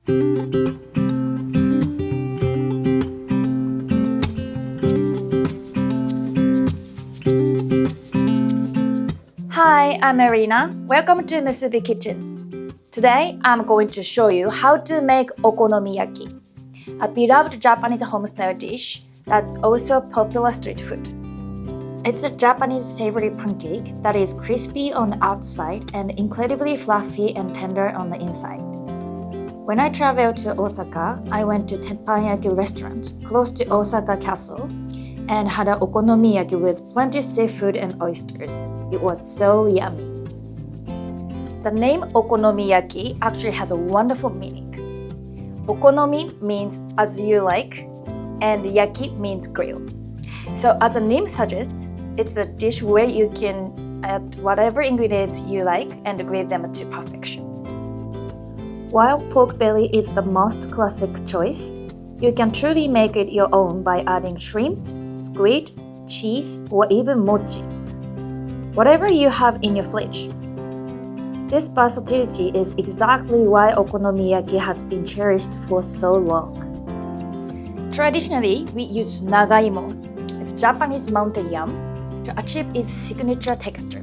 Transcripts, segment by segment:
Hi, I'm Marina. Welcome to MUSUBI Kitchen. Today, I'm going to show you how to make okonomiyaki, a beloved Japanese home-style dish that's also popular street food. It's a Japanese savory pancake that is crispy on the outside and incredibly fluffy and tender on the inside. When I traveled to Osaka, I went to teppanyaki restaurant close to Osaka Castle and had an okonomiyaki with plenty of seafood and oysters. It was so yummy. The name okonomiyaki actually has a wonderful meaning. Okonomi means as you like, and yaki means grill. So as the name suggests, it's a dish where you can add whatever ingredients you like and grill them to perfection. While pork belly is the most classic choice, you can truly make it your own by adding shrimp, squid, cheese, or even mochi. Whatever you have in your fridge. This versatility is exactly why okonomiyaki has been cherished for so long. Traditionally, we use nagaimo, it's Japanese mountain yam, to achieve its signature texture.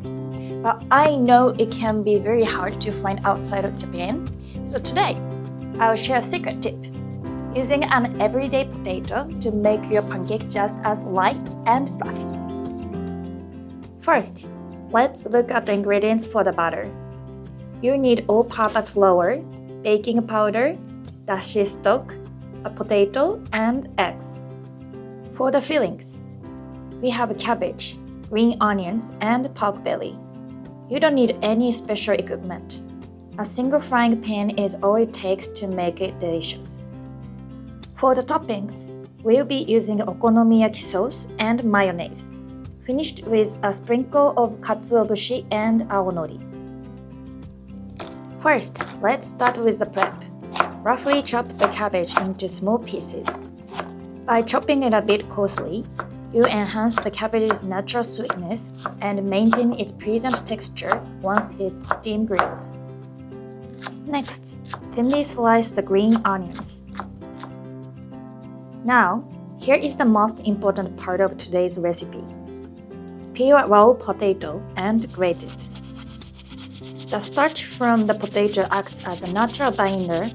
But I know it can be very hard to find outside of Japan, so today, I'll share a secret tip. Using an everyday potato to make your pancake just as light and fluffy. First, let's look at the ingredients for the batter. You need all-purpose flour, baking powder, dashi stock, a potato, and eggs. For the fillings, we have cabbage, green onions, and pork belly. You don't need any special equipment. A single frying pan is all it takes to make it delicious. For the toppings, we'll be using okonomiyaki sauce and mayonnaise, finished with a sprinkle of katsuobushi and aonori. First, let's start with the prep. Roughly chop the cabbage into small pieces. By chopping it a bit coarsely, you enhance the cabbage's natural sweetness and maintain its pleasant texture once it's steam grilled. Next, thinly slice the green onions. Now, here is the most important part of today's recipe. Peel a raw potato and grate it. The starch from the potato acts as a natural binder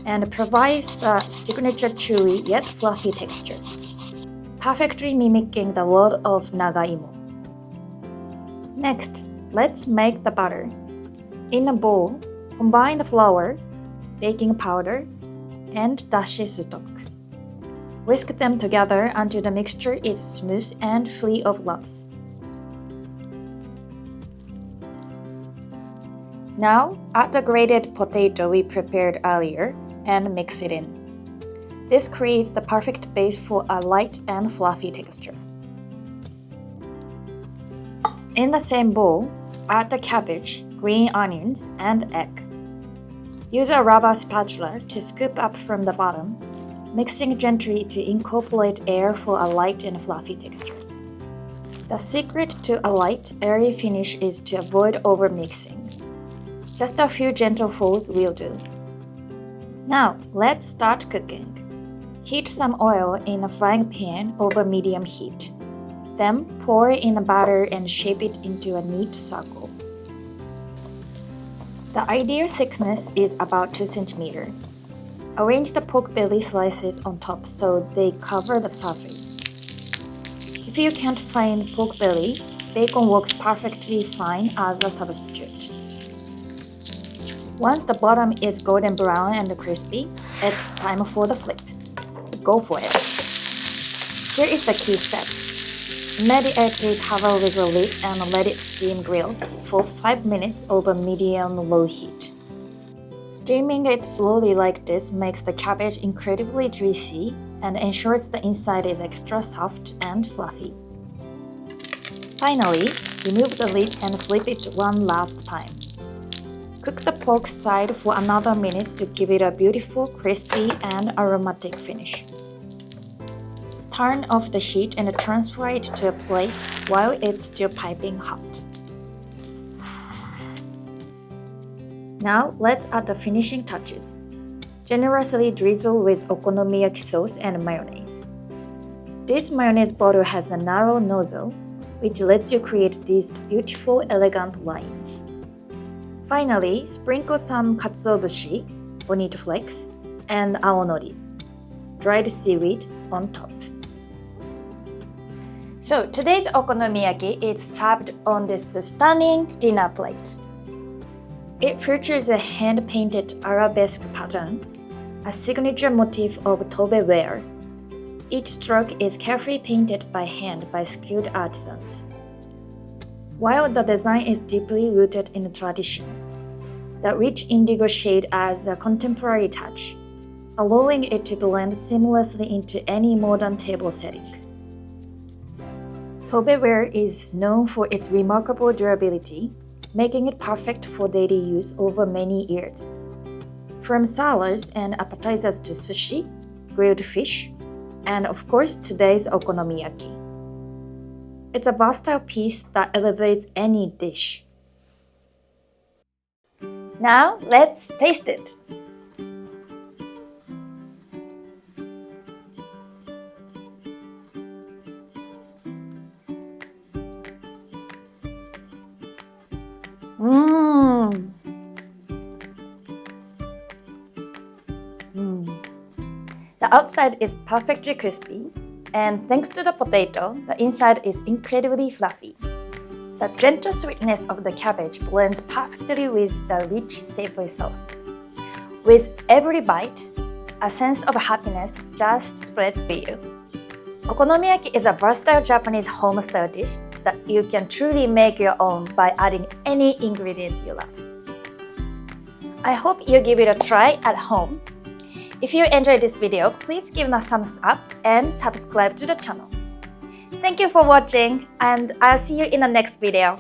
and provides the signature chewy yet fluffy texture, perfectly mimicking the word of nagaimo. Next, let's make the batter. In a bowl, combine the flour, baking powder, and dashi stock. Whisk them together until the mixture is smooth and free of lumps. Now, add the grated potato we prepared earlier and mix it in. This creates the perfect base for a light and fluffy texture. In the same bowl, add the cabbage, green onions, and egg. Use a rubber spatula to scoop up from the bottom, mixing gently to incorporate air for a light and fluffy texture. The secret to a light, airy finish is to avoid over-mixing. Just a few gentle folds will do. Now, let's start cooking. Heat some oil in a frying pan over medium heat. Then pour in the batter and shape it into a neat circle. The ideal thickness is about 2 cm. Arrange the pork belly slices on top so they cover the surface. If you can't find pork belly, bacon works perfectly fine as a substitute. Once the bottom is golden brown and crispy, it's time for the flip. Go for it. Here is the key step. Immediately cover with a lid and let it steam grill for 5 minutes over medium-low heat. Steaming it slowly like this makes the cabbage incredibly juicy and ensures the inside is extra soft and fluffy. Finally, remove the lid and flip it one last time. Cook the pork side for another minute to give it a beautiful, crispy, and aromatic finish. Turn off the heat and transfer it to a plate while it's still piping hot. Now let's add the finishing touches. Generously drizzle with okonomiyaki sauce and mayonnaise. This mayonnaise bottle has a narrow nozzle, which lets you create these beautiful, elegant lines. Finally, sprinkle some katsuobushi, bonito flakes, and aonori, dried seaweed, on top. So today's okonomiyaki is served on this stunning dinner plate. It features a hand-painted arabesque pattern, a signature motif of Tobe ware. Each stroke is carefully painted by hand by skilled artisans. While the design is deeply rooted in the tradition, the rich indigo shade adds a contemporary touch, allowing it to blend seamlessly into any modern table setting. Tobe ware is known for its remarkable durability, making it perfect for daily use over many years. From salads and appetizers to sushi, grilled fish, and of course today's okonomiyaki. It's a versatile piece that elevates any dish. Now let's taste it! The outside is perfectly crispy, and thanks to the potato, the inside is incredibly fluffy. The gentle sweetness of the cabbage blends perfectly with the rich savory sauce. With every bite, a sense of happiness just spreads for you. Okonomiyaki is a versatile Japanese home-style dish that you can truly make your own by adding any ingredients you love. I hope you give it a try at home. If you enjoyed this video, please give it a thumbs up and subscribe to the channel. Thank you for watching, and I'll see you in the next video.